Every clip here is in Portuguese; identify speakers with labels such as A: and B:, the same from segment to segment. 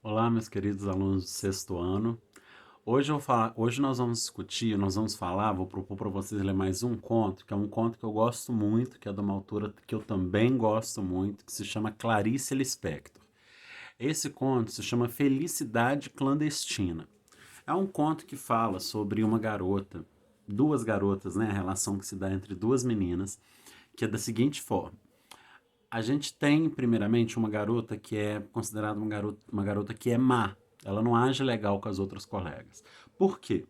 A: Olá, meus queridos alunos do sexto ano. Hoje nós vamos falar, vou propor para vocês ler mais um conto, que é um conto que eu gosto muito, que é de uma autora que eu também gosto muito, que se chama Clarice Lispector. Esse conto se chama Felicidade Clandestina. É um conto que fala sobre uma garota, duas garotas, né, a relação que se dá entre duas meninas, que é da seguinte forma. A gente tem, primeiramente, uma garota que é considerada uma garota que é má. Ela não age legal com as outras colegas. Por quê?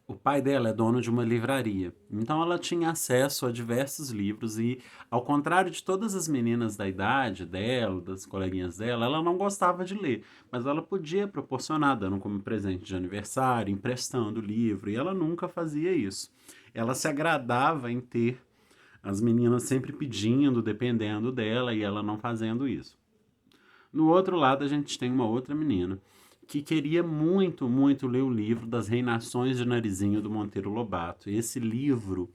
A: O pai dela é dono de uma livraria. Então ela tinha acesso a diversos livros e, ao contrário de todas as meninas da idade dela, das coleguinhas dela, ela não gostava de ler. Mas ela podia proporcionar, dando como presente de aniversário, emprestando o livro, e ela nunca fazia isso. Ela se agradava em ter as meninas sempre pedindo, dependendo dela, e ela não fazendo isso. No outro lado, a gente tem uma outra menina que queria muito, muito ler o livro das Reinações de Narizinho do Monteiro Lobato. E esse livro,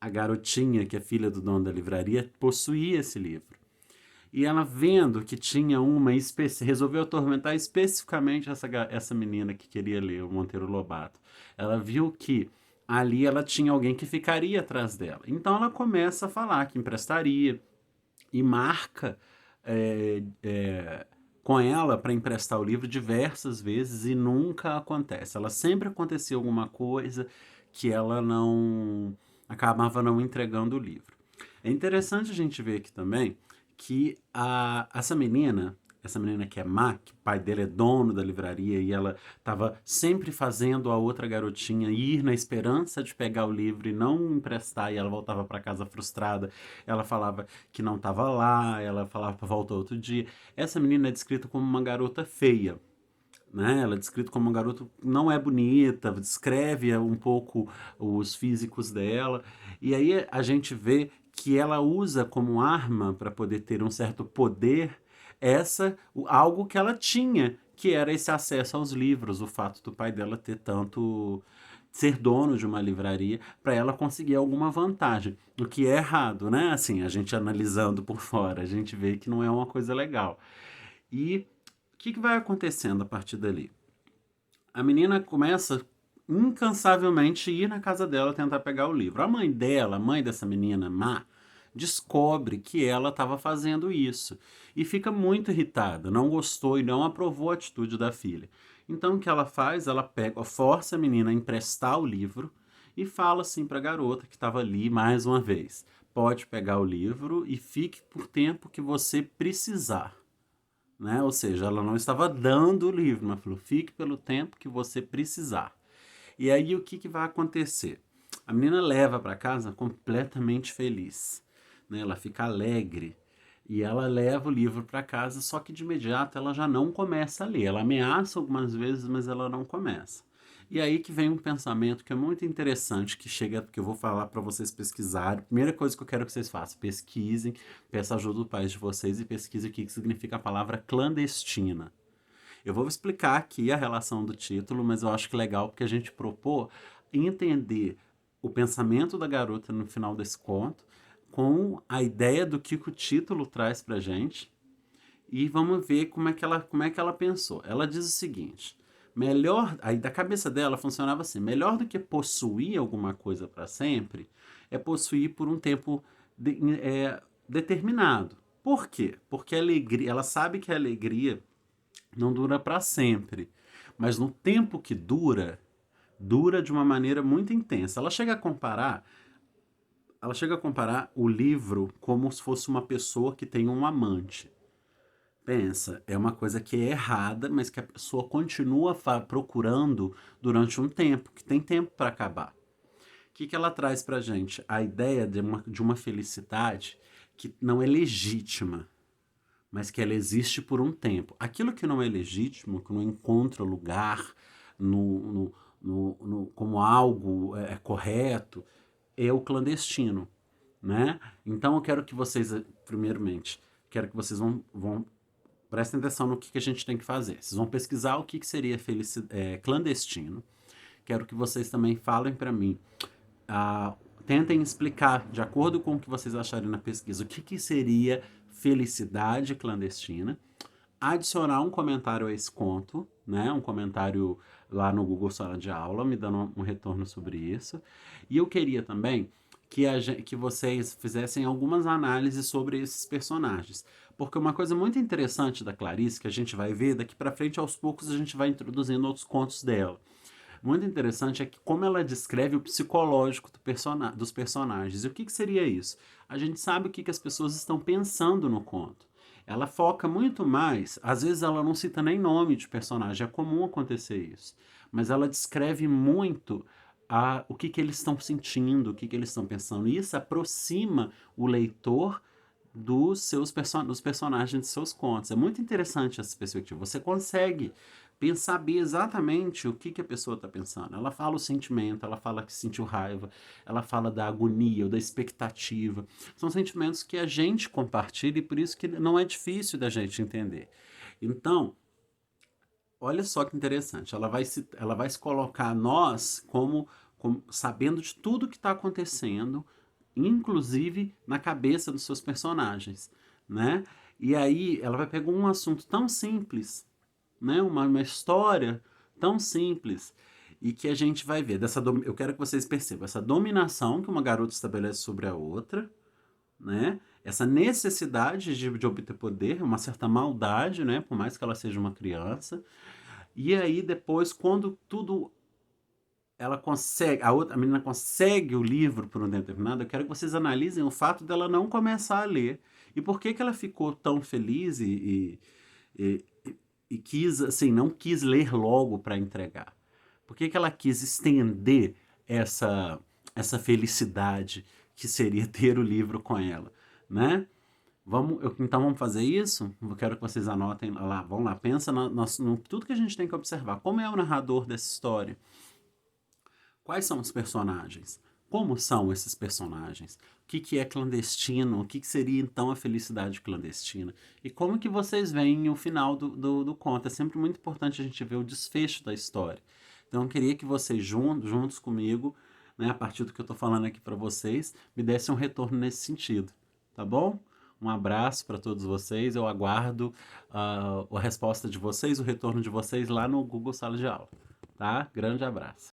A: a garotinha, que é filha do dono da livraria, possuía esse livro. E ela vendo que tinha resolveu atormentar especificamente essa menina que queria ler o Monteiro Lobato. Ela viu que ali ela tinha alguém que ficaria atrás dela. Então ela começa a falar que emprestaria e marca é, é, com ela para emprestar o livro diversas vezes e nunca acontece. Ela sempre acontecia alguma coisa que ela não acabava não entregando o livro. É interessante a gente ver aqui também que essa menina que é má, que o pai dele é dono da livraria e ela estava sempre fazendo a outra garotinha ir na esperança de pegar o livro e não emprestar, e ela voltava para casa frustrada. Ela falava que não estava lá, ela falava para voltar outro dia. Essa menina é descrita como uma garota feia, né? Ela é descrita como uma garota que não é bonita, descreve um pouco os físicos dela, e aí a gente vê que ela usa como arma para poder ter um certo poder algo que ela tinha, que era esse acesso aos livros, o fato do pai dela ter tanto ser dono de uma livraria para ela conseguir alguma vantagem, o que é errado, né? Assim, a gente analisando por fora, a gente vê que não é uma coisa legal. E o que vai acontecendo a partir dali? A menina começa incansavelmente a ir na casa dela tentar pegar o livro. A mãe dela, a mãe dessa menina má, descobre que ela estava fazendo isso e fica muito irritada, não gostou e não aprovou a atitude da filha. Então o que ela faz? Ela pega, força a menina a emprestar o livro e fala assim para a garota que estava ali mais uma vez: pode pegar o livro e fique por tempo que você precisar, né? Ou seja, ela não estava dando o livro, mas falou: fique pelo tempo que você precisar. E aí o que vai acontecer? A menina leva para casa completamente feliz, né? Ela fica alegre e ela leva o livro para casa, só que de imediato ela já não começa a ler. Ela ameaça algumas vezes, mas ela não começa. E aí que vem um pensamento que é muito interessante, que eu vou falar para vocês pesquisarem. Primeira coisa que eu quero que vocês façam: pesquisem, peçam ajuda do país de vocês e pesquisem o que significa a palavra clandestina. Eu vou explicar aqui a relação do título, mas eu acho que é legal porque a gente propôs entender o pensamento da garota no final desse conto com a ideia do que o título traz pra gente, e vamos ver como é que ela pensou. Ela diz o seguinte: melhor, aí da cabeça dela funcionava assim: melhor do que possuir alguma coisa para sempre é possuir por um tempo determinado. Por quê? Porque a alegria, ela sabe que a alegria não dura para sempre, mas no tempo que dura, dura de uma maneira muito intensa. Ela chega a comparar o livro como se fosse uma pessoa que tem um amante. Pensa, é uma coisa que é errada, mas que a pessoa continua procurando durante um tempo, que tem tempo para acabar. O que ela traz pra gente? A ideia de uma felicidade que não é legítima, mas que ela existe por um tempo. Aquilo que não é legítimo, que não encontra lugar como algo correto, é o clandestino, né? Então eu quero que vocês, primeiramente, quero que vocês vão prestem atenção no que a gente tem que fazer. Vocês vão pesquisar o que seria clandestino. Quero que vocês também falem para mim, ah, tentem explicar, de acordo com o que vocês acharem na pesquisa, o que seria felicidade clandestina. adicionar um comentário a esse conto, né? Um comentário lá no Google Sala de Aula, me dando um retorno sobre isso. E eu queria também que vocês fizessem algumas análises sobre esses personagens. Porque uma coisa muito interessante da Clarice, que a gente vai ver daqui para frente, aos poucos a gente vai introduzindo outros contos dela. Muito interessante é que como ela descreve o psicológico dos personagens. E o que seria isso? A gente sabe o que as pessoas estão pensando no conto. Ela foca muito mais, às vezes ela não cita nem nome de personagem, é comum acontecer isso. Mas ela descreve muito o que eles estão sentindo, o que eles estão pensando. E isso aproxima o leitor dos personagens de seus contos. É muito interessante essa perspectiva. Você consegue saber exatamente o que a pessoa está pensando. Ela fala o sentimento, ela fala que sentiu raiva, ela fala da agonia ou da expectativa. São sentimentos que a gente compartilha e por isso que não é difícil da gente entender. Então, olha só que interessante. Ela vai se colocar nós como sabendo de tudo que está acontecendo, inclusive na cabeça dos seus personagens, né? E aí ela vai pegar um assunto tão simples, né? Uma história tão simples e que a gente vai ver eu quero que vocês percebam essa dominação que uma garota estabelece sobre a outra, né? Essa necessidade de obter poder, uma certa maldade, né? Por mais que ela seja uma criança. E aí depois, quando tudo ela consegue, a menina consegue o livro por um determinado, eu quero que vocês analisem o fato dela não começar a ler. E por que ela ficou tão feliz e, e quis, assim, não quis ler logo para entregar? Por que ela quis estender essa felicidade que seria ter o livro com ela, né? Então vamos fazer isso? Eu quero que vocês anotem lá, vamos lá, pensa no tudo que a gente tem que observar. Como é o narrador dessa história? Quais são os personagens? Como são esses personagens? O que é clandestino? O que seria então a felicidade clandestina? E como que vocês veem o final do conto? É sempre muito importante a gente ver o desfecho da história. Então eu queria que vocês juntos comigo, né, a partir do que eu estou falando aqui para vocês, me dessem um retorno nesse sentido. Tá bom? Um abraço para todos vocês. Eu aguardo a resposta de vocês, o retorno de vocês lá no Google Sala de Aula. Tá? Grande abraço.